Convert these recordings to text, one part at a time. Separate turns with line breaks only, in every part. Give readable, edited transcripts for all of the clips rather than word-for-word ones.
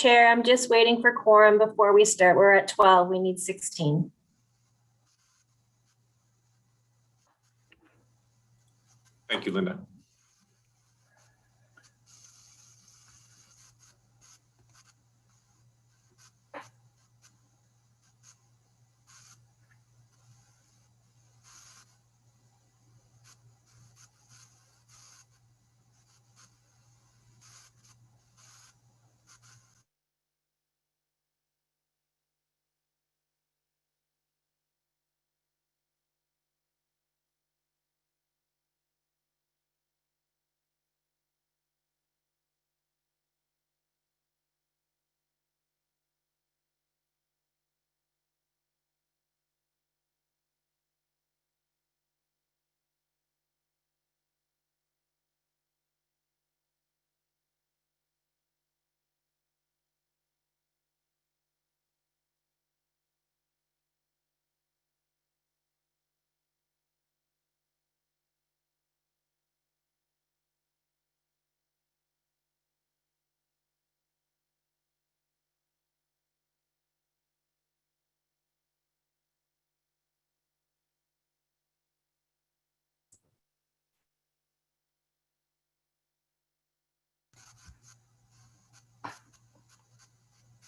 Chair, I'm just waiting for quorum before we start. We're at 12. We need 16.
Thank you, Linda.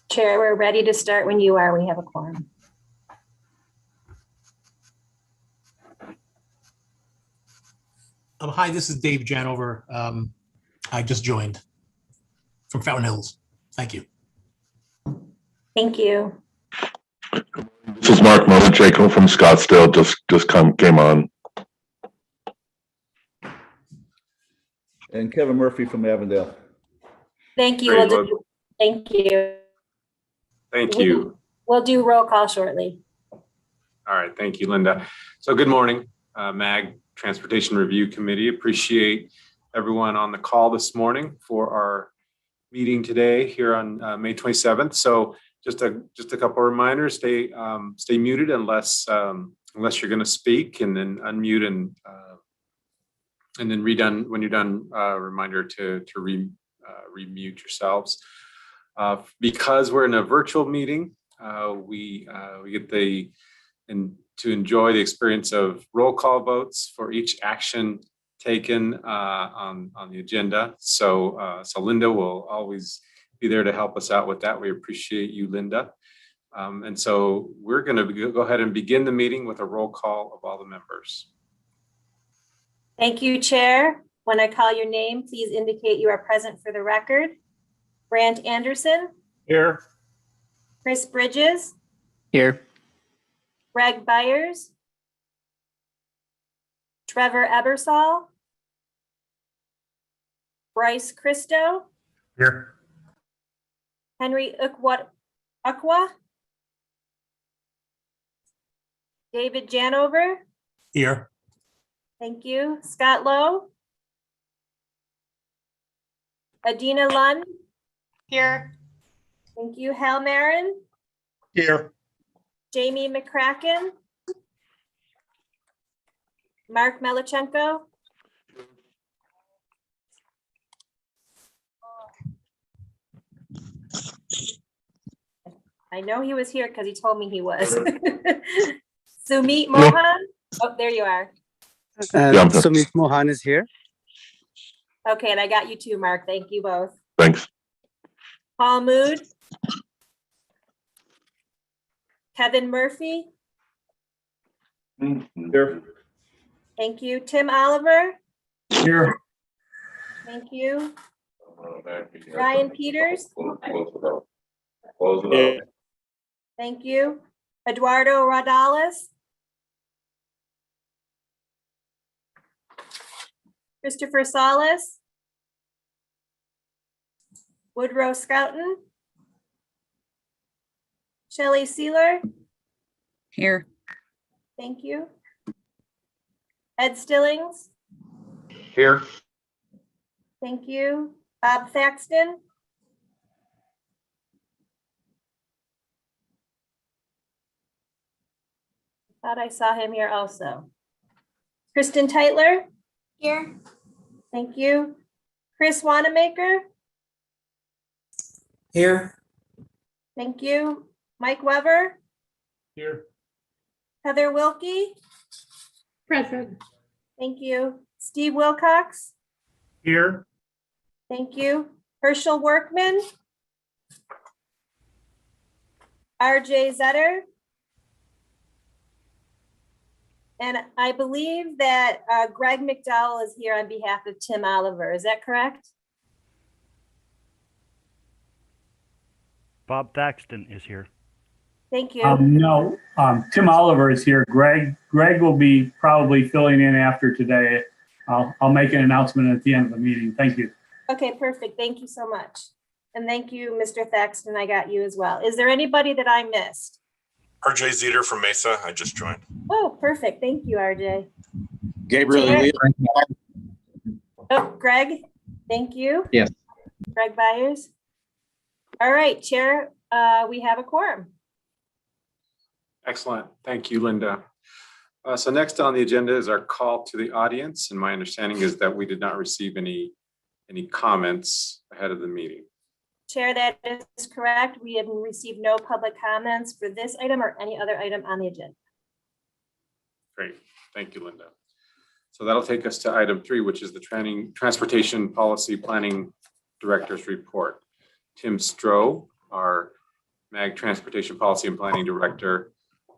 Chair, we're ready to start when you are. We have a quorum.
Hi, this is Dave Janover. I just joined from Fountain Hills. Thank you.
Thank you.
This is Mark Monacheco from Scottsdale. Just came on.
And Kevin Murphy from Avondale.
Thank you.
Great,
Thank you.
Thank you.
We'll do roll call shortly.
All right. Thank you, Linda. So good morning, MAG Transportation Review Committee. Appreciate everyone on the call this morning for our meeting today here on May 27th. So just a couple of reminders: stay muted unless you're going to speak, and then unmute and then redone when you're done. Reminder to remute yourselves. Because we're in a virtual meeting, we get to enjoy the experience of roll call votes for each action taken on the agenda. So Linda will always be there to help us out with that. We appreciate you, Linda. And so we're going to go ahead and begin the meeting with a roll call of all the members.
Thank you, Chair. When I call your name, please indicate you are present for the record. Brant Anderson.
Here.
Chris Bridges.
Here.
Greg Byers. Trevor Ebersol. Bryce Christo.
Here.
Henry Ukwa. David Janover.
Here.
Thank you. Scott Lowe. Adina Lund. Here. Thank you. Hal Marin.
Here.
Jamie McCracken. Mark Melichenko. I know he was here because he told me he was. Sumit Mohan. Oh, there you are.
Sumit Mohan is here.
Okay, and I got you too, Mark. Thank you both.
Thanks.
Paul Mood. Kevin Murphy.
Here.
Thank you. Tim Oliver.
Here.
Thank you. Ryan Peters. Thank you. Eduardo Rodales. Christopher Salas. Woodrow Scouten. Shelley Sealer.
Here.
Thank you. Ed Stillings.
Here.
Thank you. Bob Thaxton. Thought I saw him here also. Kristen Teitler. Here. Thank you. Chris Wanamaker.
Here.
Thank you. Mike Weber,
Here.
Heather Wilkie,
Present.
thank you. Steve Wilcox,
Here.
thank you. Herschel Workman, RJ Zetter. And I believe that Greg McDowell is here on behalf of Tim Oliver. Is that correct?
Bob Thaxton is here.
Thank you.
No, Tim Oliver is here. Greg will be probably filling in after today. I'll make an announcement at the end of the meeting. Thank you.
Okay, perfect. Thank you so much. And thank you, Mr. Thaxton. I got you as well. Is there anybody that I missed?
RJ Zeter from Mesa. I just joined.
Oh, perfect. Thank you, RJ.
Gabriel.
Chair- Oh, Greg, thank you.
Yes.
Greg Byers. All right, Chair, we have a quorum.
Excellent. Thank you, Linda. So next on the agenda is our call to the audience. And my understanding is that we did not receive any comments ahead of the meeting.
Chair, that is correct. We have received no public comments for this item or any other item on the agenda.
Great. Thank you, Linda. So that'll take us to item 3, which is the Transportation Policy Planning Director's Report. Tim Stroh, our MAG Transportation Policy and Planning Director,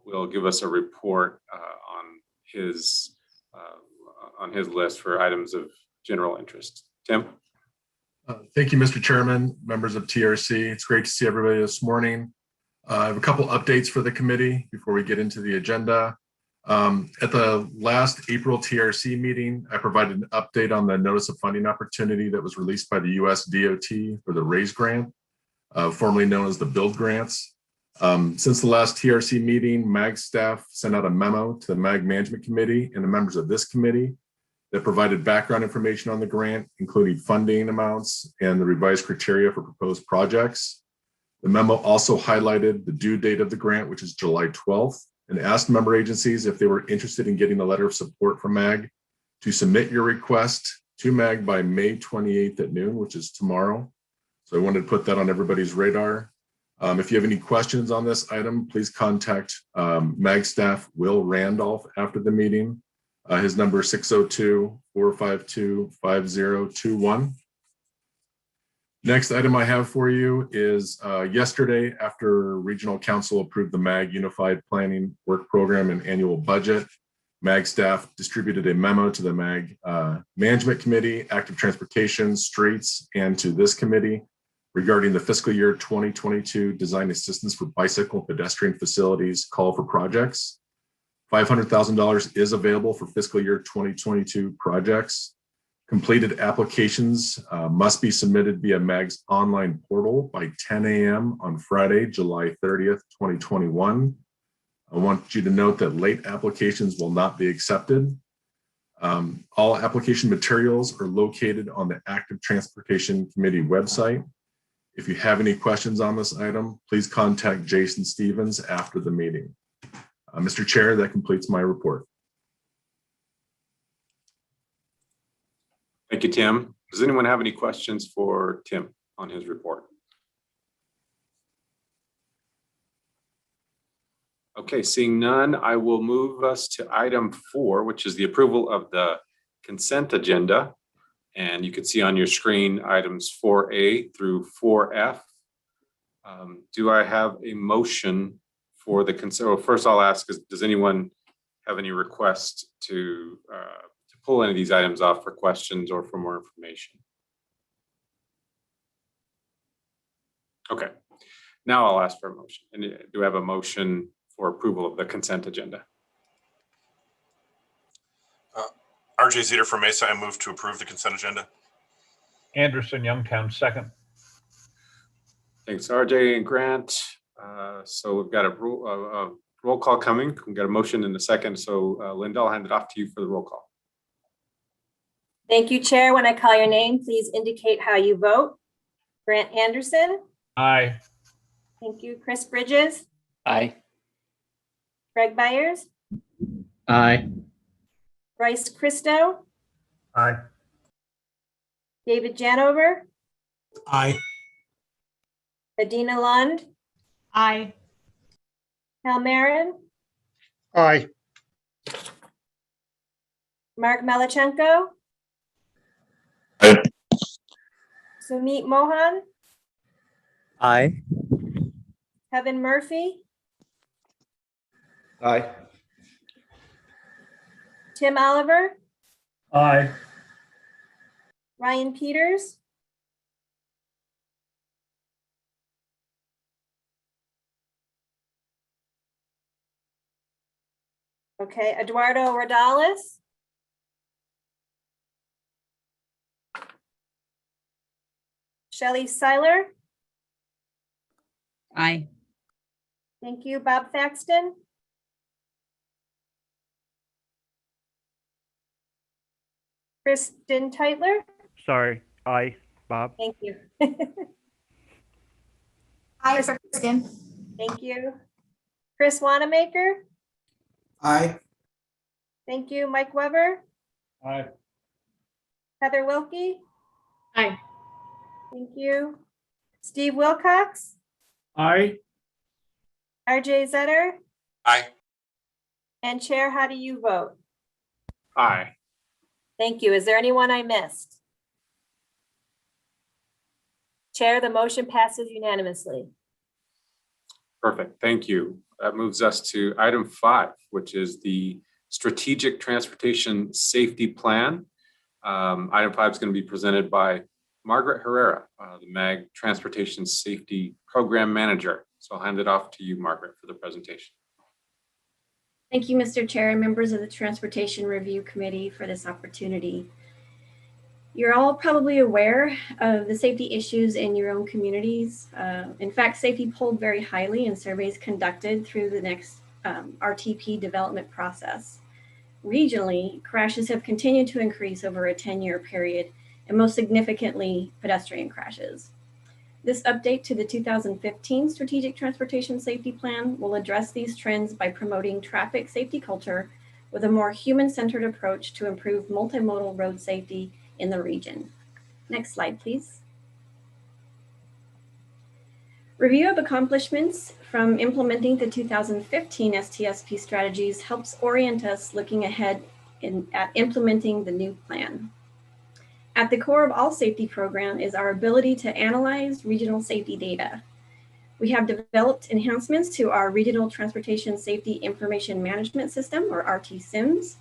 will give us a report on his list for items of general interest. Tim?
Thank you, Mr. Chairman, members of TRC. It's great to see everybody this morning. I have a couple updates for the committee before we get into the agenda. At the last April TRC meeting, I provided an update on the notice of funding opportunity that was released by the US DOT for the RAISE grant, formerly known as the BUILD grants. Since the last TRC meeting, MAG staff sent out a memo to the MAG Management Committee and the members of this committee that provided background information on the grant, including funding amounts and the revised criteria for proposed projects. The memo also highlighted the due date of the grant, which is July 12th, and asked member agencies if they were interested in getting a letter of support from MAG to submit your request to MAG by May 28th at noon, which is tomorrow. So I wanted to put that on everybody's radar. If you have any questions on this item, please contact MAG staff Will Randolph after the meeting. His number is 602-452-5021. Next item I have for you is yesterday, after Regional Council approved the MAG Unified Planning Work Program and Annual Budget, MAG staff distributed a memo to the MAG Management Committee, Active Transportation, Streets, and to this committee regarding the fiscal year 2022 Design Assistance for Bicycle Pedestrian Facilities Call for Projects. $500,000 is available for fiscal year 2022 projects. Completed applications must be submitted via MAG's online portal by 10 a.m. on Friday, July 30th, 2021. I want you to note that late applications will not be accepted. All application materials are located on the Active Transportation Committee website. If you have any questions on this item, please contact Jason Stevens after the meeting. Mr. Chair, that completes my report.
Thank you, Tim. Does anyone have any questions for Tim on his report? Okay, seeing none, I will move us to item 4, which is the approval of the consent agenda. And you can see on your screen items 4A through 4F. Do I have a motion for the consent? Well, first I'll ask, does anyone have any requests to pull any of these items off for questions or for more information? Okay, now I'll ask for a motion. And do I have a motion for approval of the consent agenda?
RJ Zeter from Mesa. I move to approve the consent agenda.
Anderson, Youngtown, second.
Thanks, RJ and Grant. So we've got a roll call coming. We've got a motion in a second. So Linda, I'll hand it off to you for the roll call.
Thank you, Chair. When I call your name, please indicate how you vote. Grant Anderson.
Aye.
Thank you. Chris Bridges.
Aye.
Greg Byers.
Aye.
Bryce Christo.
Aye.
David Janover.
Aye.
Adina Lund.
Aye.
Marin,
Aye.
Mark Melichenko,
Aye.
Sumit Mohan,
Aye.
Kevin Murphy,
Aye.
Tim Oliver,
Aye.
Ryan Peters, okay, Eduardo Rodales, Shelley Seiler,
Aye.
thank you, Bob Thaxton, Kristen Teitler,
Sorry. Aye. Bob.
thank you.
Aye for Kristen.
Thank you. Chris Wanamaker,
Aye.
thank you, Mike Weber,
Aye.
Heather Wilkie,
Aye.
thank you. Steve Wilcox,
Aye.
RJ Zetter,
Aye.
and Chair, how do you vote?
Aye.
Thank you. Is there anyone I missed? Chair, the motion passes unanimously.
Perfect. Thank you. That moves us to item 5, which is the Strategic Transportation Safety Plan. Item 5 is going to be presented by Margaret Herrera, the MAG Transportation Safety Program Manager. So I'll hand it off to you, Margaret, for the presentation.
Thank you, Mr. Chair and members of the Transportation Review Committee for this opportunity. You're all probably aware of the safety issues in your own communities. In fact, safety polled very highly in surveys conducted through the next RTP development process. Regionally, crashes have continued to increase over a 10-year period, and most significantly, pedestrian crashes. This update to the 2015 Strategic Transportation Safety Plan will address these trends by promoting traffic safety culture with a more human-centered approach to improve multimodal road safety in the region. Next slide, please. Review of accomplishments from implementing the 2015 STSP strategies helps orient us looking ahead at implementing the new plan. At the core of all safety program is our ability to analyze regional safety data. We have developed enhancements to our Regional Transportation Safety Information Management System, or RT-SIMS,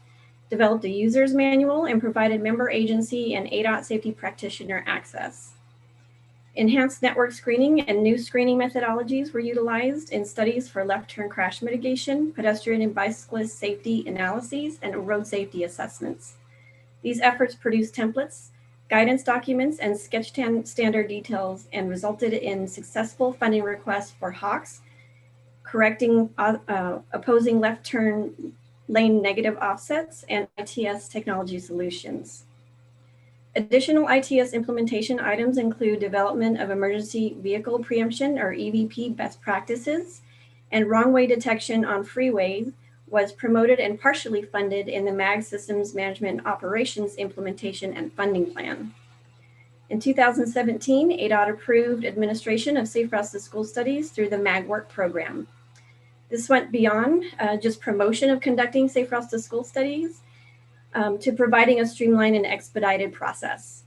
developed a user's manual, and provided member agency and ADOT safety practitioner access. Enhanced network screening and new screening methodologies were utilized in studies for left turn crash mitigation, pedestrian and bicyclist safety analyses, and road safety assessments. These efforts produced templates, guidance documents, and sketch standard details, and resulted in successful funding requests for HAWKS, correcting opposing left turn lane negative offsets, and ITS technology solutions. Additional ITS implementation items include development of emergency vehicle preemption, or EVP best practices, and wrong way detection on freeways was promoted and partially funded in the MAG Systems Management Operations Implementation and Funding Plan. In 2017, ADOT approved administration of Safe Routes to School studies through the MAG Work program. This went beyond just promotion of conducting Safe Routes to School studies to providing a streamlined and expedited process.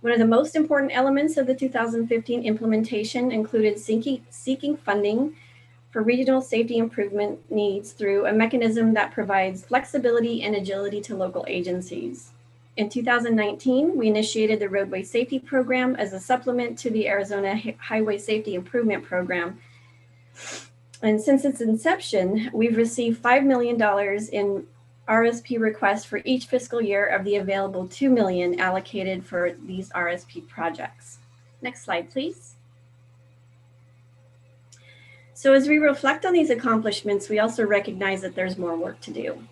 One of the most important elements of the 2015 implementation included seeking funding for regional safety improvement needs through a mechanism that provides flexibility and agility to local agencies. In 2019, we initiated the Roadway Safety Program as a supplement to the Arizona Highway Safety Improvement Program. And since its inception, we've received $5 million in RSP requests for each fiscal year of the available $2 million allocated for these RSP projects. Next slide, please. So as we reflect on these accomplishments, we also recognize that there's more work to do.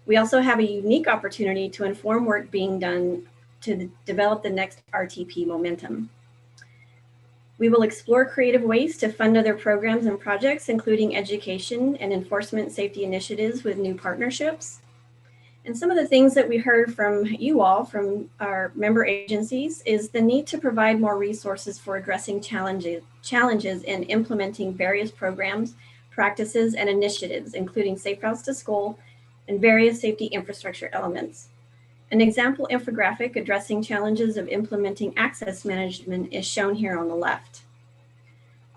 We also have a unique opportunity to inform work being done to develop the next RTP momentum. We will explore creative ways to fund other programs and projects, including education and enforcement safety initiatives with new partnerships. And some of the things that we heard from you all, from our member agencies, is the need to provide more resources for addressing challenges in implementing various programs, practices, and initiatives, including safe routes to school and various safety infrastructure elements. An example infographic addressing challenges of implementing access management is shown here on the left.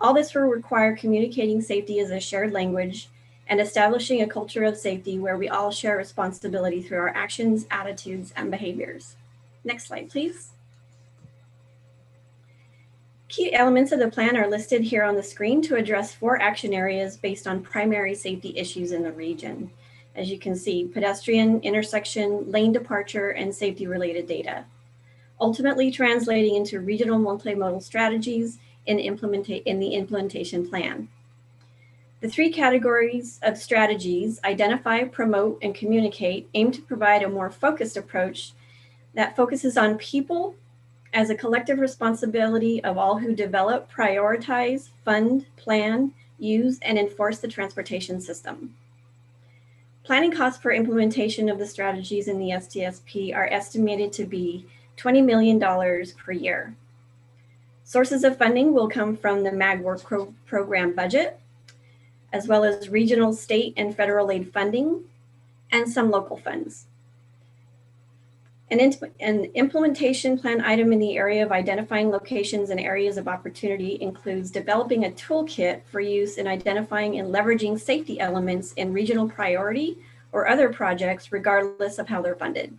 All this will require communicating safety as a shared language and establishing a culture of safety where we all share responsibility through our actions, attitudes, and behaviors. Next slide, please. Key elements of the plan are listed here on the screen to address 4 action areas based on primary safety issues in the region. As you can see, pedestrian, intersection, lane departure, and safety-related data, ultimately translating into regional multimodal strategies in the implementation plan. The 3 categories of strategies, identify, promote, and communicate, aim to provide a more focused approach that focuses on people as a collective responsibility of all who develop, prioritize, fund, plan, use, and enforce the transportation system. Planning costs for implementation of the strategies in the STSP are estimated to be $20 million per year. Sources of funding will come from the MAG Work Program budget, as well as regional, state, and federal aid funding, and some local funds. An implementation plan item in the area of identifying locations and areas of opportunity includes developing a toolkit for use in identifying and leveraging safety elements in regional priority or other projects, regardless of how they're funded.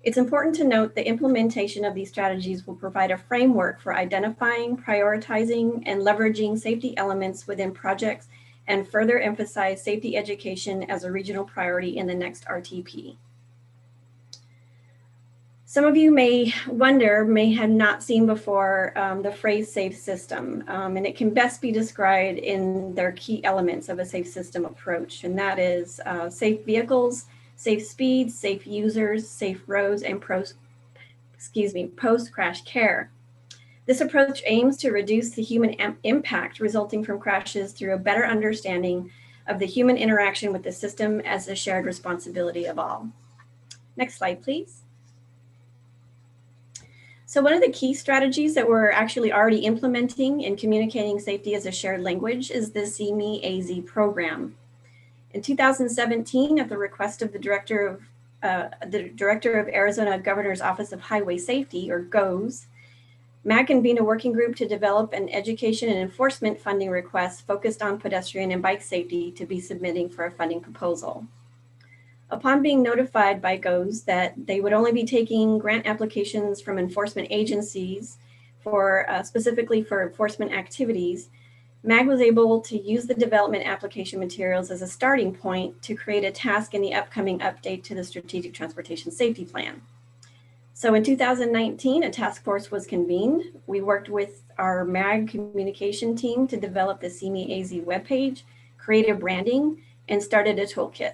It's important to note the implementation of these strategies will provide a framework for identifying, prioritizing, and leveraging safety elements within projects and further emphasize safety education as a regional priority in the next RTP. Some of you may have not seen before the phrase safe system, and it can best be described in their key elements of a safe system approach, and that is safe vehicles, safe speeds, safe users, safe roads, and post-crash care. This approach aims to reduce the human impact resulting from crashes through a better understanding of the human interaction with the system as a shared responsibility of all. Next slide, please. So one of the key strategies that we're actually already implementing in communicating safety as a shared language is the CME-AZ program. In 2017, at the request of the Director of Arizona Governor's Office of Highway Safety, or GOES, MAG convened a working group to develop an education and enforcement funding request focused on pedestrian and bike safety to be submitting for a funding proposal. Upon being notified by GOES that they would only be taking grant applications from enforcement agencies for specifically for enforcement activities, MAG was able to use the development application materials as a starting point to create a task in the upcoming update to the Strategic Transportation Safety Plan. So in 2019, a task force was convened. We worked with our MAG communication team to develop the CME-AZ webpage, creative branding, and started a toolkit.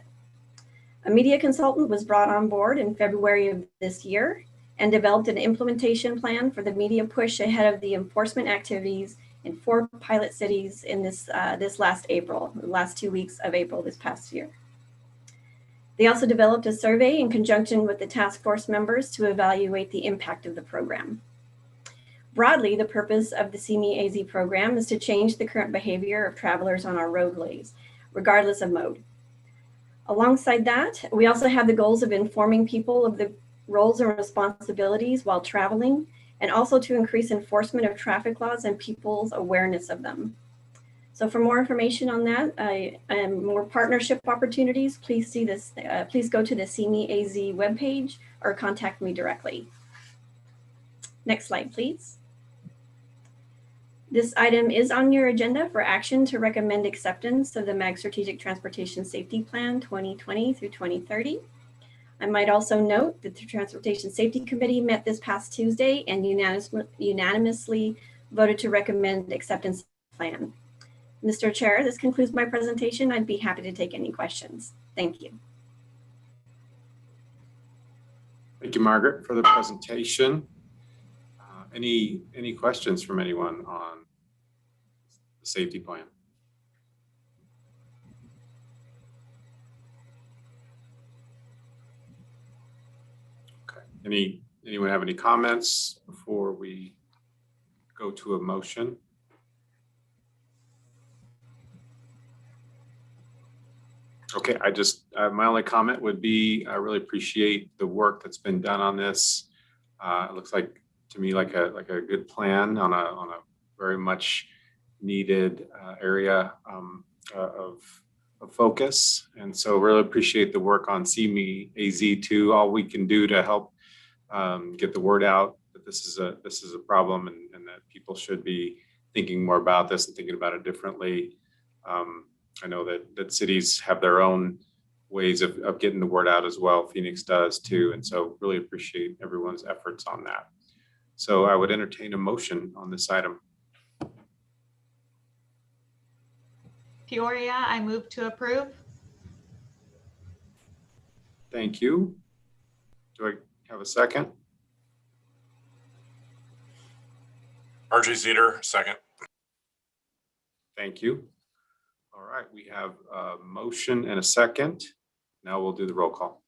A media consultant was brought on board in February of this year and developed an implementation plan for the media push ahead of the enforcement activities in 4 pilot cities in this last 2 weeks of April this past year. They also developed a survey in conjunction with the task force members to evaluate the impact of the program. Broadly, the purpose of the CME-AZ program is to change the current behavior of travelers on our roadways, regardless of mode. Alongside that, we also have the goals of informing people of the roles and responsibilities while traveling, and also to increase enforcement of traffic laws and people's awareness of them. So for more information on that and more partnership opportunities, please go to the CME-AZ webpage or contact me directly. Next slide, please. This item is on your agenda for action to recommend acceptance of the MAG Strategic Transportation Safety Plan 2020 through 2030. I might also note that the Transportation Safety Committee met this past Tuesday and unanimously voted to recommend acceptance of the plan. Mr. Chair, this concludes my presentation. I'd be happy to take any questions. Thank you.
Thank you, Margaret, for the presentation. Any questions from anyone on the safety plan? Anyone have any comments before we go to a motion? Okay, my only comment would be, I really appreciate the work that's been done on this. It looks like to me like a good plan on a very much needed area of focus. And so really appreciate the work on CME AZ2, all we can do to help get the word out that this is a problem and that people should be thinking more about this and thinking about it differently. I know that cities have their own ways of getting the word out as well. Phoenix does too. And so really appreciate everyone's efforts on that. So I would entertain a motion on this item.
Peoria, I move to approve.
Thank you. Do I have a second?
RJ Zeter, second.
Thank you. All right, we have a motion and a second. Now we'll do the roll call.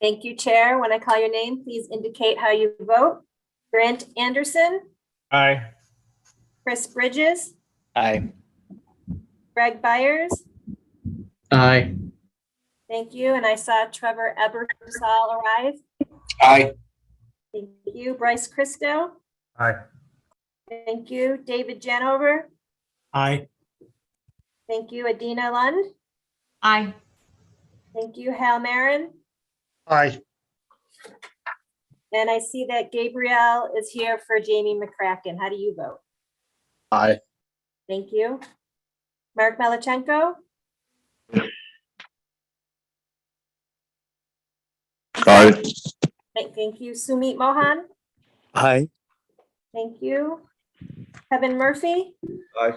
Thank you, Chair. When I call your name, please indicate how you vote. Grant Anderson,
Aye.
Chris Bridges,
Aye.
Greg Byers.
Aye.
Thank you. And I saw Trevor Ebersol arrive.
Aye.
Thank you. Bryce Christo.
Aye.
Thank you. David Janover.
Aye.
Thank you. Adina Lund.
Aye.
Thank you. Hal Marin.
Aye.
And I see that Gabrielle is here for Jamie McCracken. How do you vote?
Aye.
Thank you. Mark Melichenko.
Aye.
Thank you. Sumit Mohan.
Aye.
Thank you. Kevin Murphy.
Aye.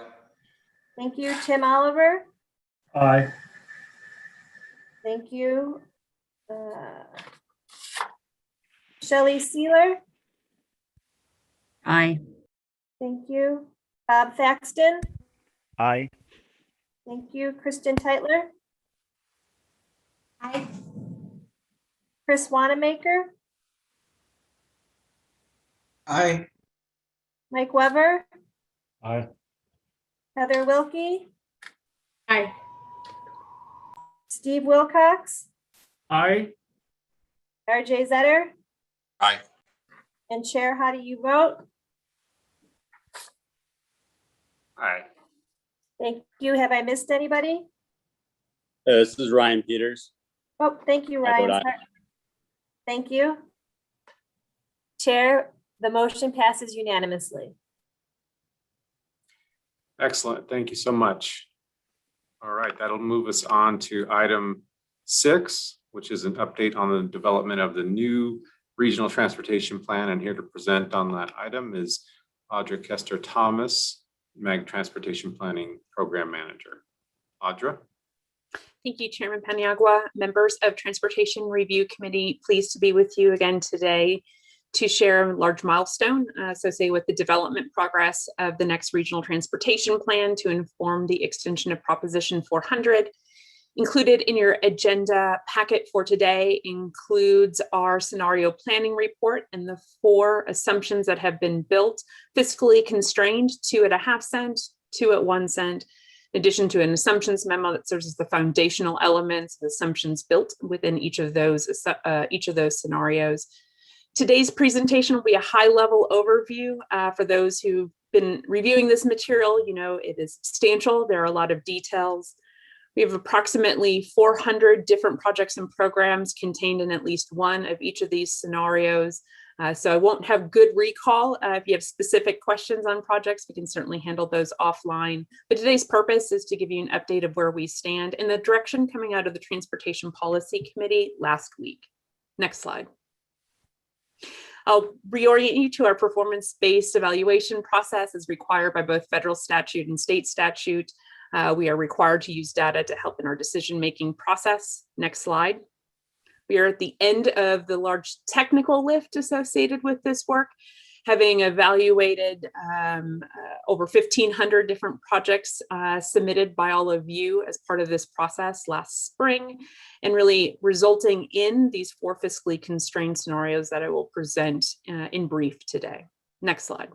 Thank you. Tim Oliver.
Aye.
Thank you. Shelley Sealer.
Aye.
Thank you. Bob Thaxton.
Aye.
Thank you. Kristen Teitler.
Aye.
Chris Wanamaker.
Aye.
Mike Weber.
Aye.
Heather Wilkie.
Aye.
Steve Wilcox.
Aye.
RJ Zetter.
Aye.
And Chair, how do you vote?
Aye.
Thank you. Have I missed anybody?
This is Ryan Peters.
Oh, thank you,
I vote
Ryan.
aye.
Thank you. Chair, the motion passes unanimously.
Excellent. Thank you so much. All right, that'll move us on to item 6, which is an update on the development of the new regional transportation plan. And here to present on that item is Audra Kester Thomas, MAG Transportation Planning Program Manager. Audra.
Thank you, Chairman Paniagua. Members of Transportation Review Committee, pleased to be with you again today to share a large milestone associated with the development progress of the next regional transportation plan to inform the extension of Proposition 400. Included in your agenda packet for today includes our scenario planning report and the 4 assumptions that have been built, fiscally constrained, 2.5 cents, 2 at 1 cent, in addition to an assumptions memo that serves as the foundational elements of assumptions built within each of those scenarios. Today's presentation will be a high-level overview for those who've been reviewing this material. You know, it is substantial. There are a lot of details. We have approximately 400 different projects and programs contained in at least one of each of these scenarios. So I won't have good recall. If you have specific questions on projects, we can certainly handle those offline. But today's purpose is to give you an update of where we stand and the direction coming out of the Transportation Policy Committee last week. Next slide. I'll reorient you to our performance-based evaluation process as required by both federal statute and state statute. We are required to use data to help in our decision-making process. Next slide. We are at the end of the large technical lift associated with this work. Having evaluated over 1,500 different projects submitted by all of you as part of this process last spring, and really resulting in these 4 fiscally constrained scenarios that I will present in brief today. Next slide.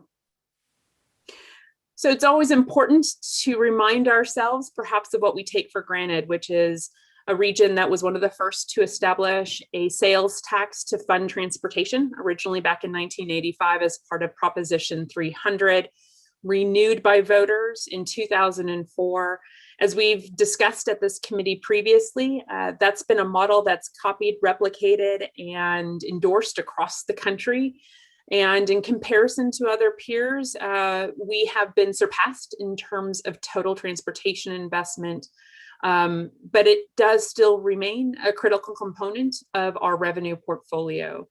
So it's always important to remind ourselves perhaps of what we take for granted, which is a region that was one of the first to establish a sales tax to fund transportation, originally back in 1985 as part of Proposition 300, renewed by voters in 2004. As we've discussed at this committee previously, that's been a model that's copied, replicated, and endorsed across the country. And in comparison to other peers, we have been surpassed in terms of total transportation investment. But it does still remain a critical component of our revenue portfolio.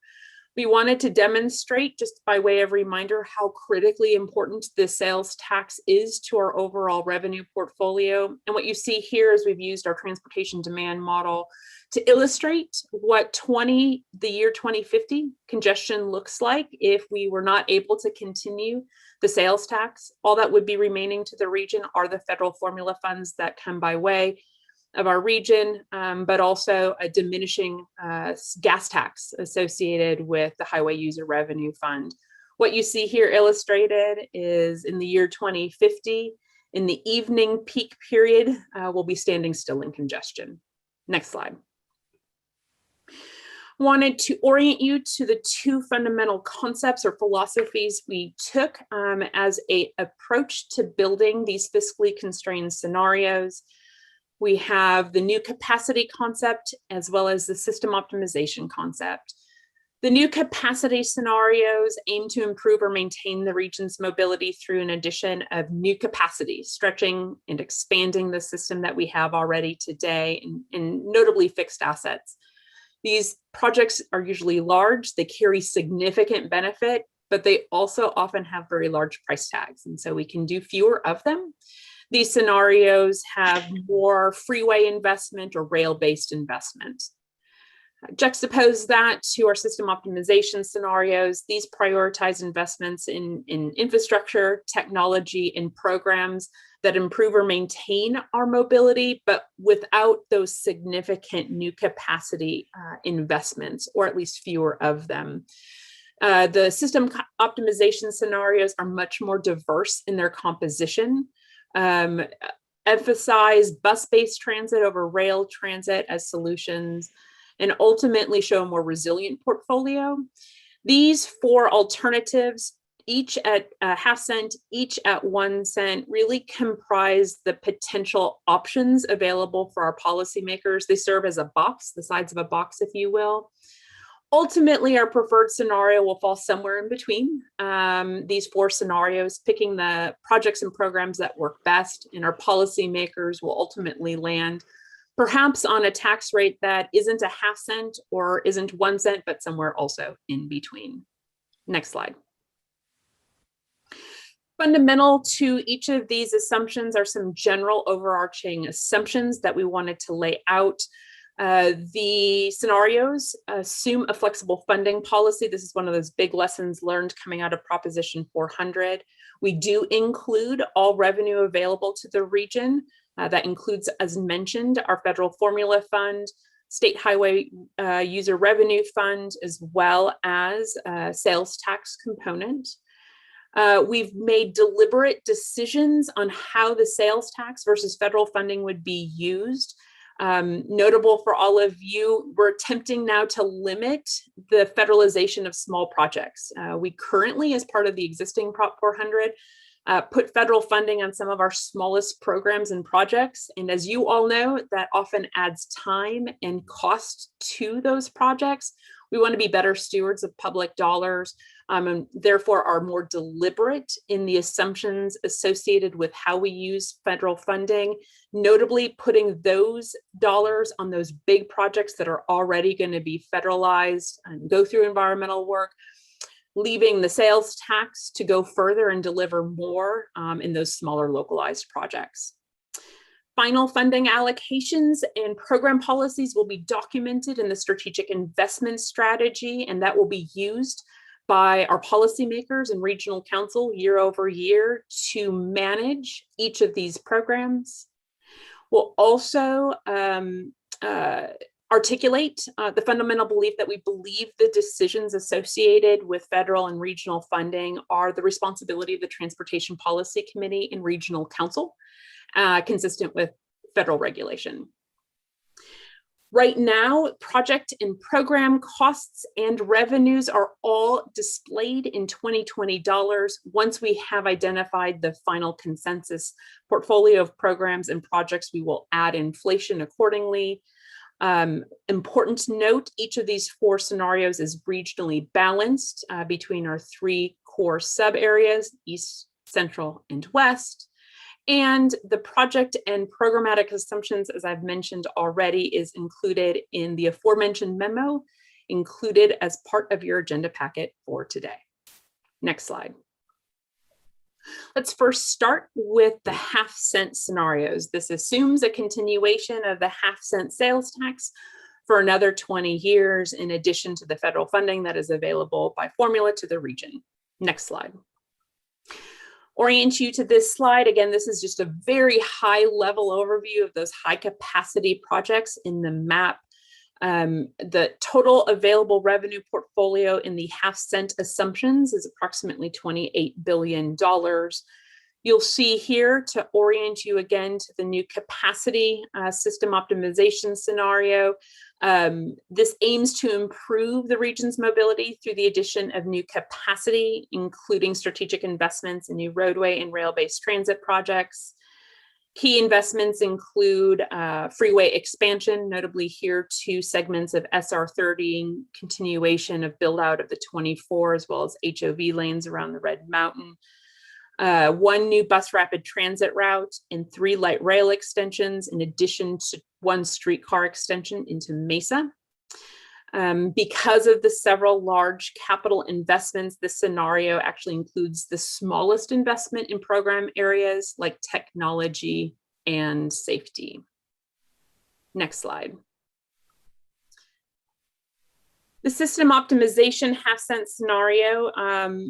We wanted to demonstrate, just by way of reminder, how critically important this sales tax is to our overall revenue portfolio. And what you see here is we've used our transportation demand model to illustrate what the year 2050 congestion looks like if we were not able to continue the sales tax. All that would be remaining to the region are the federal formula funds that come by way of our region, but also a diminishing gas tax associated with the Highway User Revenue Fund. What you see here illustrated is in the year 2050, in the evening peak period, we'll be standing still in congestion. Next slide. Wanted to orient you to the 2 fundamental concepts or philosophies we took as an approach to building these fiscally constrained scenarios. We have the new capacity concept as well as the system optimization concept. The new capacity scenarios aim to improve or maintain the region's mobility through an addition of new capacity, stretching and expanding the system that we have already today, and notably fixed assets. These projects are usually large, they carry significant benefit, but they also often have very large price tags, and so we can do fewer of them. These scenarios have more freeway investment or rail-based investment. Juxtapose that to our system optimization scenarios. These prioritize investments in infrastructure, technology, and programs that improve or maintain our mobility, but without those significant new capacity investments, or at least fewer of them. The system optimization scenarios are much more diverse in their composition. Emphasize bus-based transit over rail transit as solutions, and ultimately show a more resilient portfolio. These 4 alternatives, each at a half cent, each at 1 cent, really comprise the potential options available for our policymakers. They serve as a box, the sides of a box, if you will. Ultimately, our preferred scenario will fall somewhere in between these 4 scenarios, picking the projects and programs that work best, and our policymakers will ultimately land perhaps on a tax rate that isn't a half cent or isn't 1 cent, but somewhere also in between. Next slide. Fundamental to each of these assumptions are some general overarching assumptions that we wanted to lay out. The scenarios assume a flexible funding policy. This is one of those big lessons learned coming out of Proposition 400. We do include all revenue available to the region. That includes, as mentioned, our federal formula fund, state highway user revenue fund, as well as sales tax component. We've made deliberate decisions on how the sales tax versus federal funding would be used. Notable for all of you, we're attempting now to limit the federalization of small projects. We currently, as part of the existing Prop 400, put federal funding on some of our smallest programs and projects. And as you all know, that often adds time and cost to those projects. We want to be better stewards of public dollars, and therefore are more deliberate in the assumptions associated with how we use federal funding, notably putting those dollars on those big projects that are already going to be federalized and go through environmental work, leaving the sales tax to go further and deliver more in those smaller localized projects. Final funding allocations and program policies will be documented in the strategic investment strategy, and that will be used by our policymakers and regional council year over year to manage each of these programs. We'll also articulate the fundamental belief that we believe the decisions associated with federal and regional funding are the responsibility of the Transportation Policy Committee and Regional Council, consistent with federal regulation. Right now, project and program costs and revenues are all displayed in 2020 dollars once we have identified the final consensus portfolio of programs and projects. We will add inflation accordingly. Important to note, each of these 4 scenarios is regionally balanced between our 3 core sub areas, East, Central, and West. And the project and programmatic assumptions, as I've mentioned already, is included in the aforementioned memo, included as part of your agenda packet for today. Next slide. Let's first start with the half-cent scenarios. This assumes a continuation of the half-cent sales tax for another 20 years, in addition to the federal funding that is available by formula to the region. Next slide. Orient you to this slide. Again, this is just a very high level overview of those high capacity projects in the map. The total available revenue portfolio in the half-cent assumptions is approximately $28 billion. You'll see here, to orient you again to the new capacity system optimization scenario. This aims to improve the region's mobility through the addition of new capacity, including strategic investments in new roadway and rail-based transit projects. Key investments include freeway expansion, notably here 2 segments of SR 30, continuation of build out of the 24, as well as HOV lanes around the Red Mountain. 1 new bus rapid transit route and 3 light rail extensions, in addition to 1 streetcar extension into Mesa. Because of the several large capital investments, this scenario actually includes the smallest investment in program areas like technology and safety. Next slide. The system optimization half-cent scenario,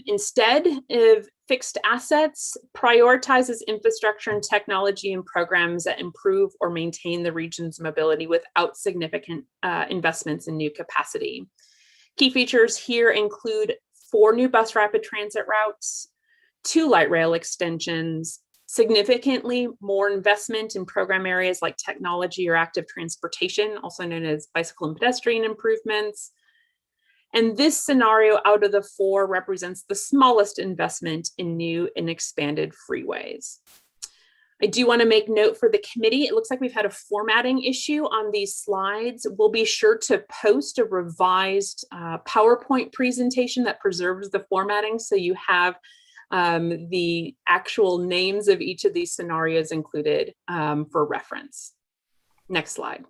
instead of fixed assets, prioritizes infrastructure and technology and programs that improve or maintain the region's mobility without significant investments in new capacity. Key features here include 4 new bus rapid transit routes, 2 light rail extensions, significantly more investment in program areas like technology or active transportation, also known as bicycle and pedestrian improvements. And this scenario out of the 4 represents the smallest investment in new and expanded freeways. I do want to make note for the committee, it looks like we've had a formatting issue on these slides. We'll be sure to post a revised PowerPoint presentation that preserves the formatting, so you have the actual names of each of these scenarios included for reference. Next slide.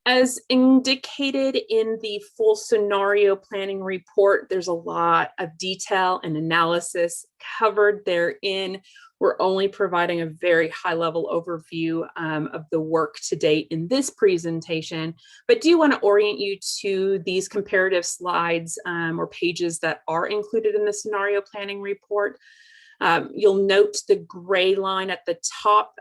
As indicated in the full scenario planning report, there's a lot of detail and analysis covered therein. We're only providing a very high-level overview of the work to date in this presentation, but do want to orient you to these comparative slides or pages that are included in the scenario planning report. You'll note the gray line at the top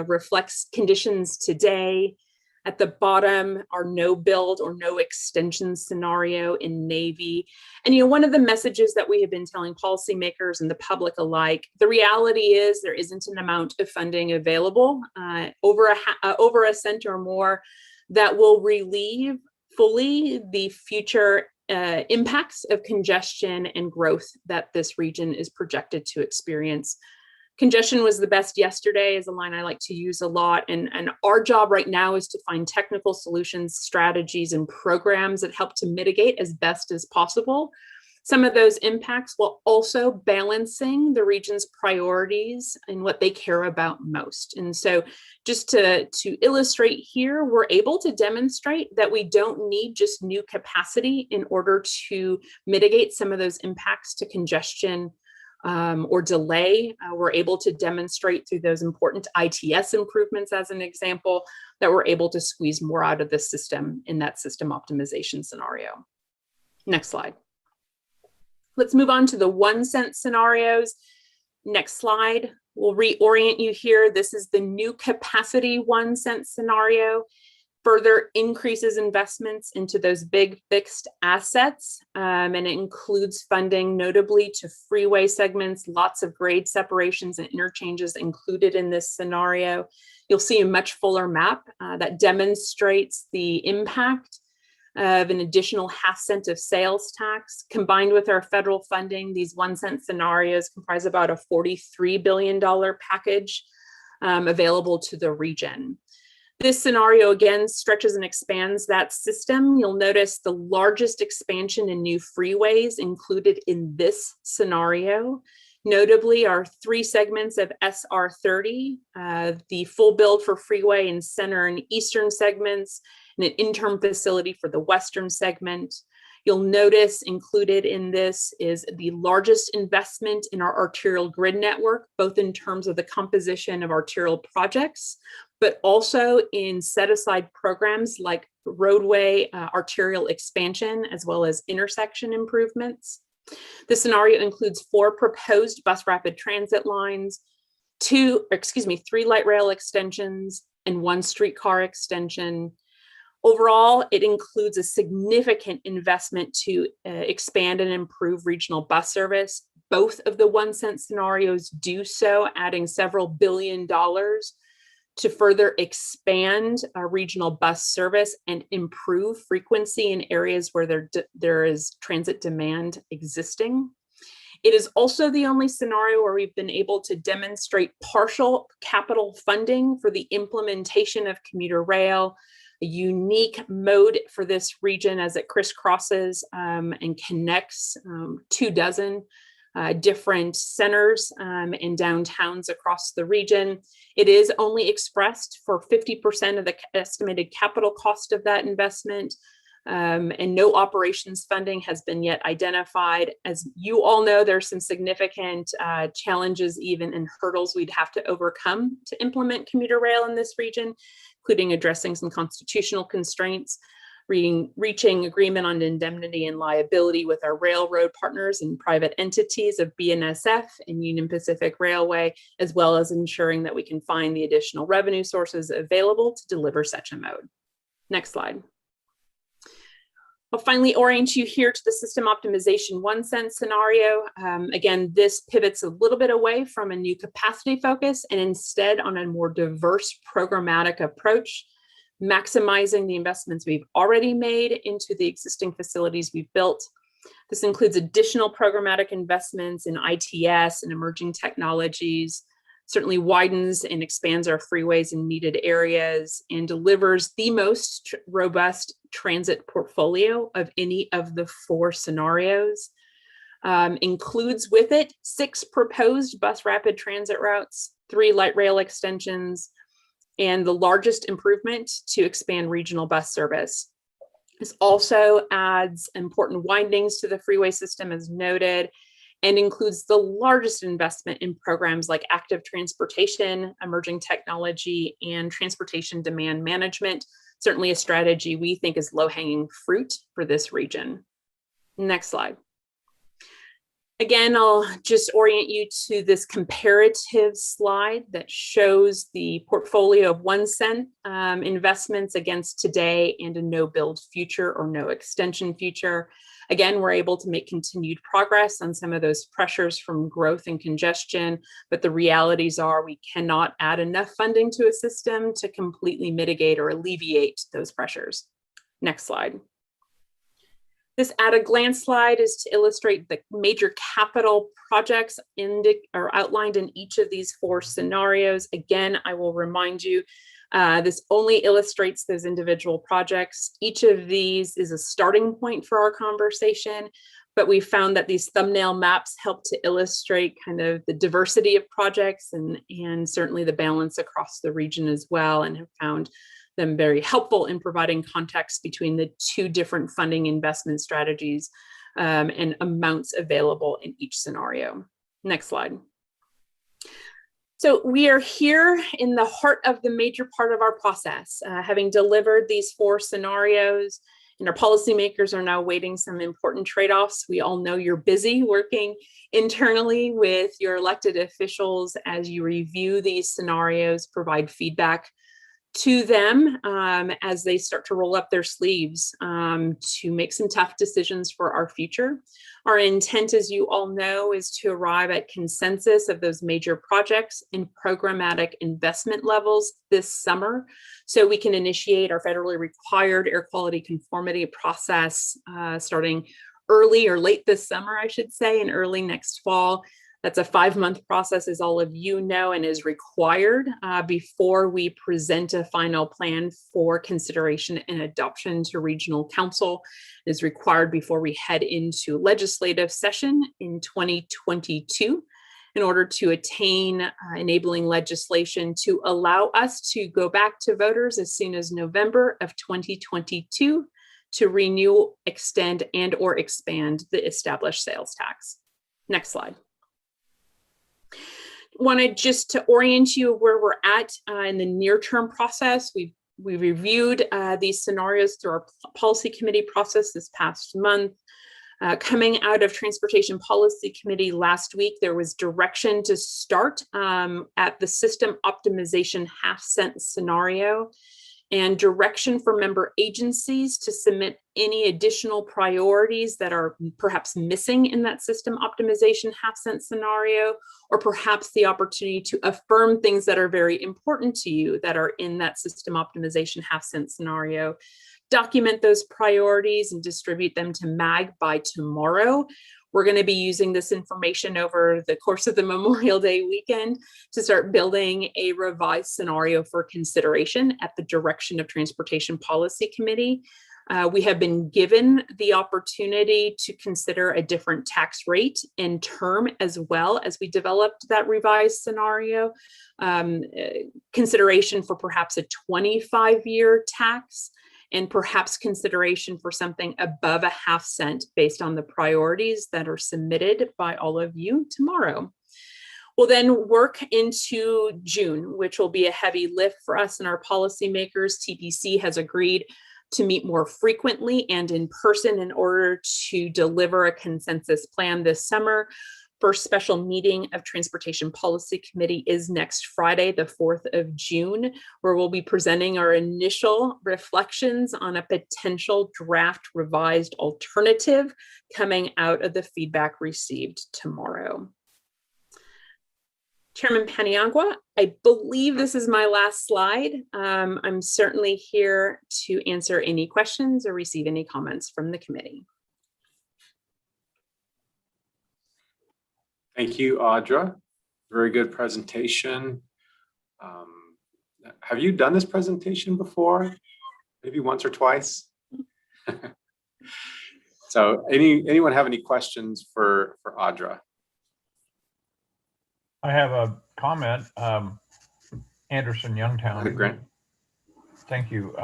reflects conditions today. At the bottom, our no build or no extension scenario in Navy. And one of the messages that we have been telling policymakers and the public alike, the reality is there isn't an amount of funding available, over a cent or more, that will relieve fully the future impacts of congestion and growth that this region is projected to experience. Congestion was the best yesterday is a line I like to use a lot. And our job right now is to find technical solutions, strategies, and programs that help to mitigate as best as possible some of those impacts, while also balancing the region's priorities and what they care about most. And so just to illustrate here, we're able to demonstrate that we don't need just new capacity in order to mitigate some of those impacts to congestion or delay. We're able to demonstrate through those important ITS improvements, as an example, that we're able to squeeze more out of the system in that system optimization scenario. Next slide. Let's move on to the 1 cent scenarios. Next slide. We'll reorient you here. This is the new capacity 1 cent scenario. Further increases investments into those big fixed assets, and it includes funding notably to freeway segments, lots of grade separations and interchanges included in this scenario. You'll see a much fuller map that demonstrates the impact of an additional 1/2 cent of sales tax. Combined with our federal funding, these 1 cent scenarios comprise about a $43 billion package available to the region. This scenario again stretches and expands that system. You'll notice the largest expansion in new freeways included in this scenario. Notably, our 3 segments of SR 30, the full build for freeway in center and eastern segments, and an interim facility for the western segment. You'll notice included in this is the largest investment in our arterial grid network, both in terms of the composition of arterial projects, but also in set-aside programs like roadway arterial expansion, as well as intersection improvements. The scenario includes 4 proposed bus rapid transit lines, 3 light rail extensions, and 1 streetcar extension. Overall, it includes a significant investment to expand and improve regional bus service. Both of the 1 cent scenarios do so, adding several $billions to further expand our regional bus service and improve frequency in areas where there is transit demand existing. It is also the only scenario where we've been able to demonstrate partial capital funding for the implementation of commuter rail, a unique mode for this region as it crisscrosses and connects 24 different centers and downtowns across the region. It is only expressed for 50% of the estimated capital cost of that investment, and no operations funding has been yet identified. As you all know, there's some significant challenges, even and hurdles we'd have to overcome to implement commuter rail in this region, including addressing some constitutional constraints, reaching agreement on indemnity and liability with our railroad partners and private entities of BNSF and Union Pacific Railway, as well as ensuring that we can find the additional revenue sources available to deliver such a mode. Next slide. I'll finally orient you here to the system optimization 1 cent scenario. Again, this pivots a little bit away from a new capacity focus and instead on a more diverse programmatic approach, maximizing the investments we've already made into the existing facilities we've built. This includes additional programmatic investments in ITS and emerging technologies, certainly widens and expands our freeways in needed areas, and delivers the most robust transit portfolio of any of the 4 scenarios. Includes with it 6 proposed bus rapid transit routes, 3 light rail extensions, and the largest improvement to expand regional bus service. This also adds important windings to the freeway system as noted, and includes the largest investment in programs like active transportation, emerging technology, and transportation demand management. Certainly a strategy we think is low-hanging fruit for this region. Next slide. Again, I'll just orient you to this comparative slide that shows the portfolio of 1 cent investments against today and a no build future or no extension future. Again, we're able to make continued progress on some of those pressures from growth and congestion, but the realities are we cannot add enough funding to a system to completely mitigate or alleviate those pressures. Next slide. This at-a-glance slide is to illustrate the major capital projects outlined in each of these 4 scenarios. Again, I will remind you, this only illustrates those individual projects. Each of these is a starting point for our conversation, but we found that these thumbnail maps help to illustrate kind of the diversity of projects and certainly the balance across the region as well, and have found them very helpful in providing context between the 2 different funding investment strategies and amounts available in each scenario. Next slide. So we are here in the heart of the major part of our process, having delivered these 4 scenarios And our policymakers are now weighing some important trade-offs. We all know you're busy working internally with your elected officials as you review these scenarios, provide feedback to them as they start to roll up their sleeves to make some tough decisions for our future. Our intent, as you all know, is to arrive at consensus of those major projects and programmatic investment levels this summer, so we can initiate our federally required air quality conformity process starting early or late this summer, I should say, and early next fall. That's a 5-month process, as all of you know, and is required before we present a final plan for consideration and adoption to regional council. It is required before we head into legislative session in 2022 in order to attain enabling legislation to allow us to go back to voters as soon as November of 2022 to renew, extend, and or expand the established sales tax. Next slide. Wanted just to orient you of where we're at in the near-term process. We reviewed these scenarios through our policy committee process this past month. Coming out of Transportation Policy Committee last week, there was direction to start at the system optimization half-cent scenario, and direction for member agencies to submit any additional priorities that are perhaps missing in that system optimization half-cent scenario, or perhaps the opportunity to affirm things that are very important to you that are in that system optimization half-cent scenario. Document those priorities and distribute them to MAG by tomorrow. We're going to be using this information over the course of the Memorial Day weekend to start building a revised scenario for consideration at the direction of Transportation Policy Committee. We have been given the opportunity to consider a different tax rate and term as well as we developed that revised scenario. Consideration for perhaps a 25-year tax, and perhaps consideration for something above a half-cent based on the priorities that are submitted by all of you tomorrow. We'll then work into June, which will be a heavy lift for us and our policymakers. TPC has agreed to meet more frequently and in person in order to deliver a consensus plan this summer. First special meeting of Transportation Policy Committee is next Friday, the 4th of June, where we'll be presenting our initial reflections on a potential draft revised alternative coming out of the feedback received tomorrow. Chairman Paniagua, I believe this is my last slide. I'm certainly here to answer any questions or receive any comments from the committee.
Thank you, Audra. Very good presentation. Have you done this presentation before? Maybe once or twice? So anyone have any questions for Audra?
I have a comment. Anderson, Youngtown.
Grant.
Thank you.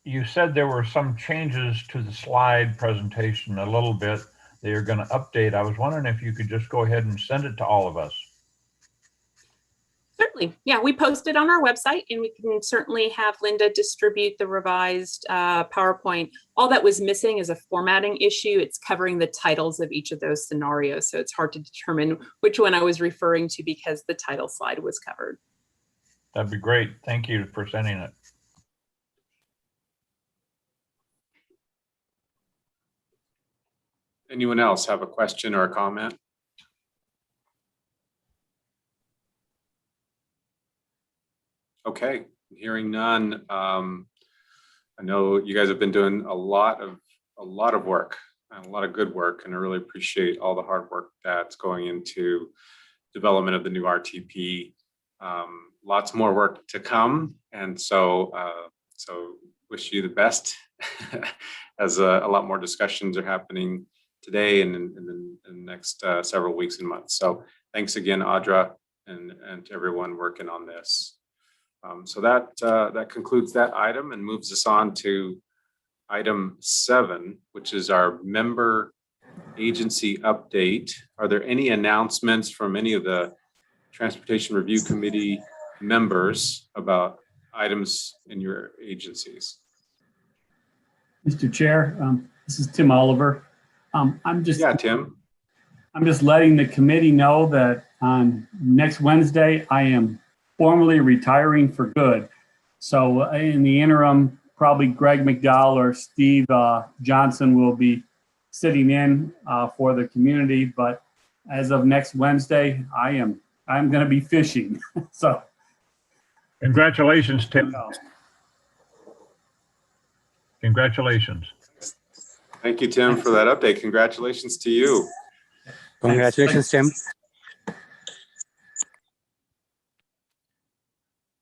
You said there were some changes to the slide presentation a little bit that you're going to update. I was wondering if you could just go ahead and send it to all of us.
Certainly. Yeah, we posted on our website, and we can certainly have Linda distribute the revised PowerPoint. All that was missing is a formatting issue. It's covering the titles of each of those scenarios, so it's hard to determine which one I was referring to because the title slide was covered.
That'd be great. Thank you for sending it.
Anyone else have a question or a comment? Okay, hearing none. I know you guys have been doing a lot of work and a lot of good work, and I really appreciate all the hard work that's going into development of the new RTP. Lots more work to come, and so wish you the best as a lot more discussions are happening today and in the next several weeks and months. So thanks again, Audra, and to everyone working on this. So that concludes that item and moves us on to item 7, which is our member agency update. Are there any announcements from any of the Transportation Review Committee members about items in your agencies?
Mr. Chair, this is Tim Oliver.
Yeah, Tim.
I'm just letting the committee know that on next Wednesday, I am formally retiring for good. So in the interim, probably Greg McDowell or Steve Johnson will be sitting in for the community. But as of next Wednesday, I'm going to be fishing. So
Congratulations, Tim. Congratulations.
Thank you, Tim, for that update. Congratulations to you.
Congratulations, Tim.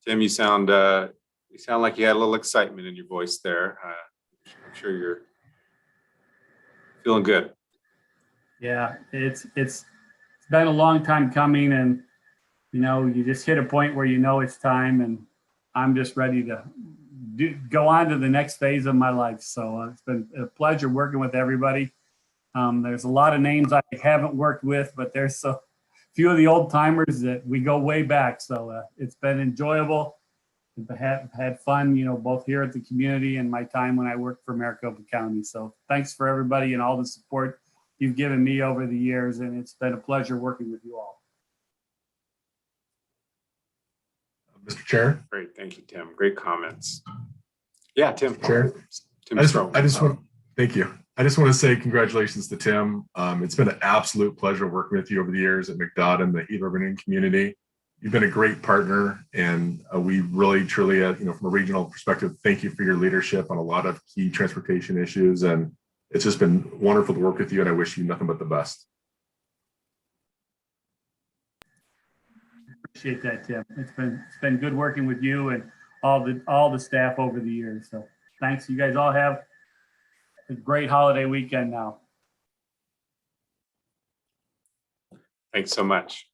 Tim, you sound like you had a little excitement in your voice there. I'm sure you're feeling good.
yeah, it's been a long time coming, and you just hit a point where it's time, and I'm just ready to go on to the next phase of my life. So it's been a pleasure working with everybody. There's a lot of names I haven't worked with, but there's a few of the old timers that we go way back. So it's been enjoyable. I've had fun, both here at the community and my time when I worked for Maricopa County. So thanks for everybody and all the support you've given me over the years. And it's been a pleasure working with you all.
Mr. Chair.
Great. Thank you, Tim. Great comments. Yeah, Tim.
Chair.
Tim
I just want thank you. I just want to say congratulations to Tim. It's been an absolute pleasure working with you over the years at McDodd and the e-learning community. You've been a great partner, and we really, truly, from a regional perspective, thank you for your leadership on a lot of key transportation issues. And it's just been wonderful to work with you, and I wish you nothing but the best.
Appreciate that, Tim. It's been good working with you and all the staff over the years. So thanks. You guys all have a great holiday weekend now.
Thanks so much.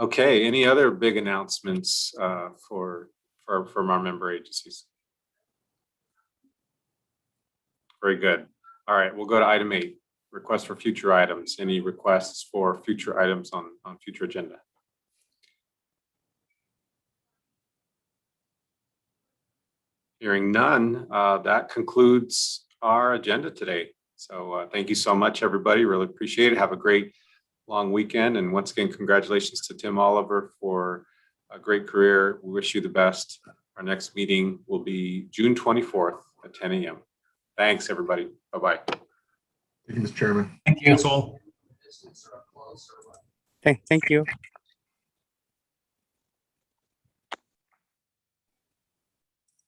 Okay, any other big announcements from our member agencies? Very good. All right, we'll go to item 8, requests for future items. Any requests for future items on future agenda? Hearing none, that concludes our agenda today. So thank you so much, everybody. Really appreciate it. Have a great long weekend. And once again, congratulations to Tim Oliver for a great career. We wish you the best. Our next meeting will be June 24th at 10 a.m. Thanks, everybody. Bye-bye.
Thank you, Mr. Chairman.
Thank you, Sol.
Thank you.